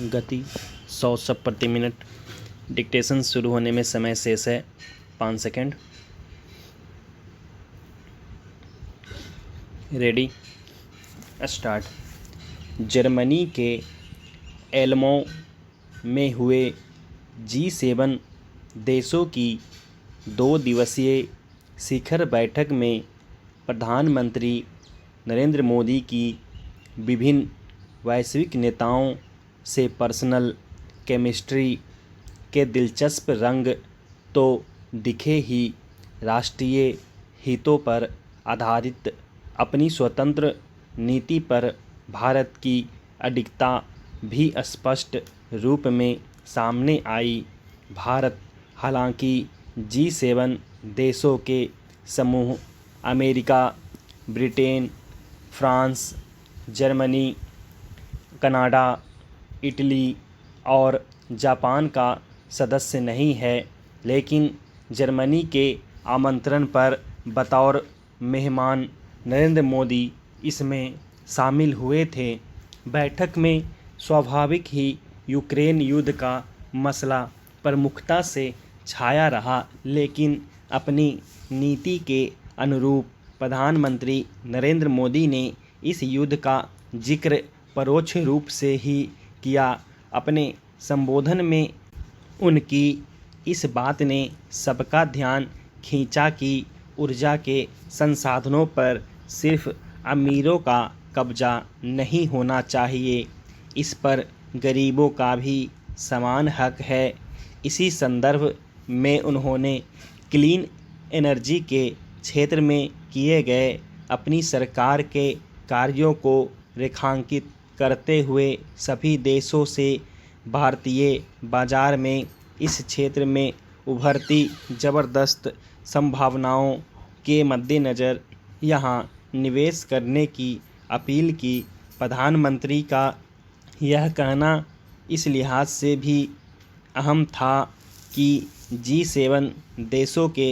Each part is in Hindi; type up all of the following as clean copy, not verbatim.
गति 100 शब्द प्रति मिनट। डिक्टेशन शुरू होने में समय शेष है 5 सेकंड। Ready, start. जर्मनी के एल्मो में हुए G7 देशों की 2 दिवसीय शिखर बैठक में प्रधानमंत्री नरेंद्र मोदी की विभिन्न वैश्विक नेताओं से पर्सनल केमिस्ट्री के दिलचस्प रंग तो दिखे ही, राष्ट्रीय हितों पर आधारित अपनी स्वतंत्र नीति पर भारत की अडिगता भी स्पष्ट रूप में सामने आई। भारत हालांकि G7 देशों के समूह America, Britain, France, Germany, Canada, Italy और जापान का सदस्य नहीं है, लेकिन जर्मनी के आमंत्रण पर बतौर मेहमान नरेंद्र मोदी इसमें शामिल हुए थे। बैठक में स्वाभाविक ही यूक्रेन युद्ध का मसला प्रमुखता से छाया रहा, लेकिन अपनी नीति के अनुरूप प्रधानमंत्री नरेंद्र मोदी ने इस युद्ध का जिक्र परोक्ष रूप से ही किया। अपने संबोधन में उनकी इस बात ने सबका ध्यान खींचा कि ऊर्जा के संसाधनों पर सिर्फ अमीरों का कब्जा नहीं होना चाहिए, इस पर गरीबों का भी समान हक है। इसी संदर्भ में उन्होंने क्लीन एनर्जी के क्षेत्र में किए गए अपनी सरकार के कार्यों को रेखांकित करते हुए सभी देशों से भारतीय बाजार में इस क्षेत्र में उभरती ज़बरदस्त संभावनाओं के मद्देनज़र यहाँ निवेश करने की अपील की। प्रधानमंत्री का यह कहना इस लिहाज से भी अहम था कि G7 देशों के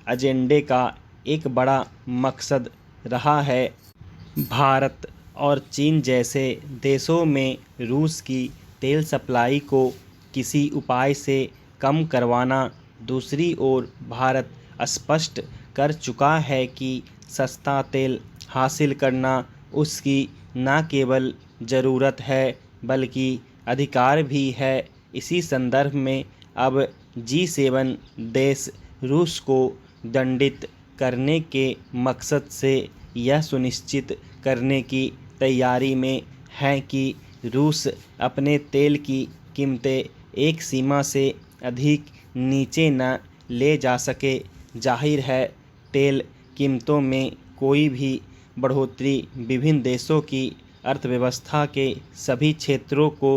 एजेंडे का एक बड़ा मकसद रहा है भारत और चीन जैसे देशों में रूस की तेल सप्लाई को किसी उपाय से कम करवाना। दूसरी ओर भारत स्पष्ट कर चुका है कि सस्ता तेल हासिल करना उसकी न केवल ज़रूरत है बल्कि अधिकार भी है। इसी संदर्भ में अब G7 देश रूस को दंडित करने के मकसद से यह सुनिश्चित करने की तैयारी में है कि रूस अपने तेल की कीमतें एक सीमा से अधिक नीचे न ले जा सके। जाहिर है, तेल कीमतों में कोई भी बढ़ोतरी विभिन्न देशों की अर्थव्यवस्था के सभी क्षेत्रों को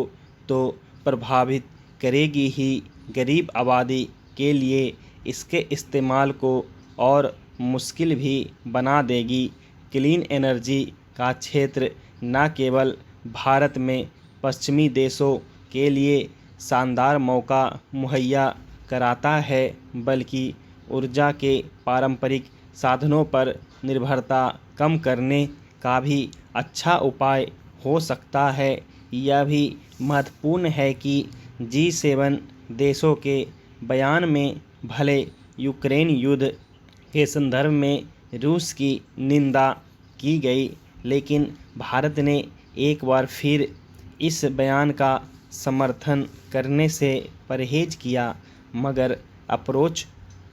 तो प्रभावित करेगी ही, गरीब आबादी के लिए इसके इस्तेमाल को और मुश्किल भी बना देगी। क्लीन एनर्जी का क्षेत्र न केवल भारत में पश्चिमी देशों के लिए शानदार मौका मुहैया कराता है, बल्कि ऊर्जा के पारंपरिक साधनों पर निर्भरता कम करने का भी अच्छा उपाय हो सकता है। यह भी महत्वपूर्ण है कि G7 देशों के बयान में भले यूक्रेन युद्ध के संदर्भ में रूस की निंदा की गई, लेकिन भारत ने एक बार फिर इस बयान का समर्थन करने से परहेज किया। मगर अप्रोच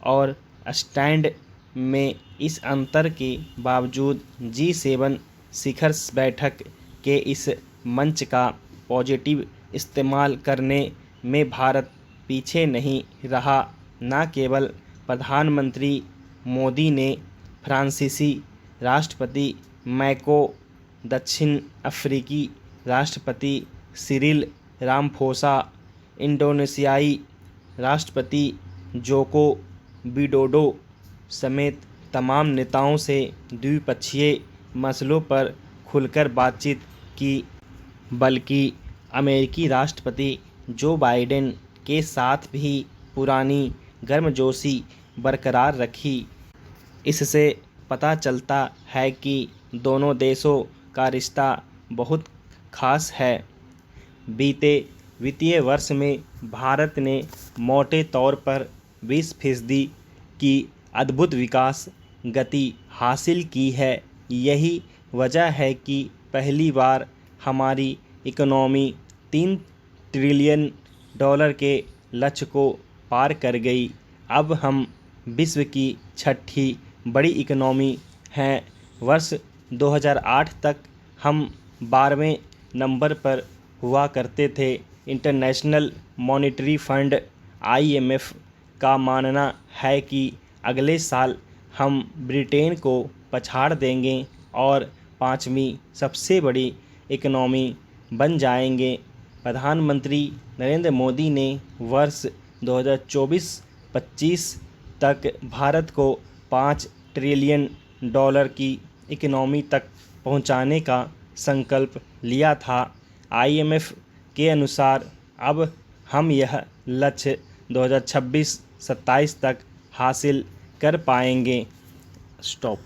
और स्टैंड में इस अंतर के बावजूद G7 शिखर बैठक के इस मंच का पॉजिटिव इस्तेमाल करने में भारत पीछे नहीं रहा। न केवल प्रधानमंत्री मोदी ने फ्रांसीसी राष्ट्रपति मैक्रो, दक्षिण अफ्रीकी राष्ट्रपति सिरिल रामफोसा, इंडोनेशियाई राष्ट्रपति जोको विडोडो समेत तमाम नेताओं से द्विपक्षीय मसलों पर खुलकर बातचीत की, बल्कि अमेरिकी राष्ट्रपति जो बाइडेन के साथ भी पुरानी गर्मजोशी बरकरार रखी। इससे पता चलता है कि दोनों देशों का रिश्ता बहुत खास है। बीते वित्तीय वर्ष में भारत ने मोटे तौर पर 20% की अद्भुत विकास गति हासिल की है। यही वजह है कि पहली बार हमारी इकोनॉमी 3 ट्रिलियन डॉलर के लक्ष्य को पार कर गई। अब हम विश्व की छठी बड़ी इकोनॉमी हैं। वर्ष 2008 तक हम 12वें नंबर पर हुआ करते थे। इंटरनेशनल मॉनेटरी फंड IMF का मानना है कि अगले साल हम ब्रिटेन को पछाड़ देंगे और 5वीं सबसे बड़ी इकोनॉमी बन जाएंगे। प्रधानमंत्री नरेंद्र मोदी ने वर्ष 2024-25 तक भारत को 5 ट्रिलियन डॉलर की इकोनॉमी तक पहुंचाने का संकल्प लिया था। IMF के अनुसार अब हम यह लक्ष्य 2026-27 तक हासिल कर पाएंगे। स्टॉप।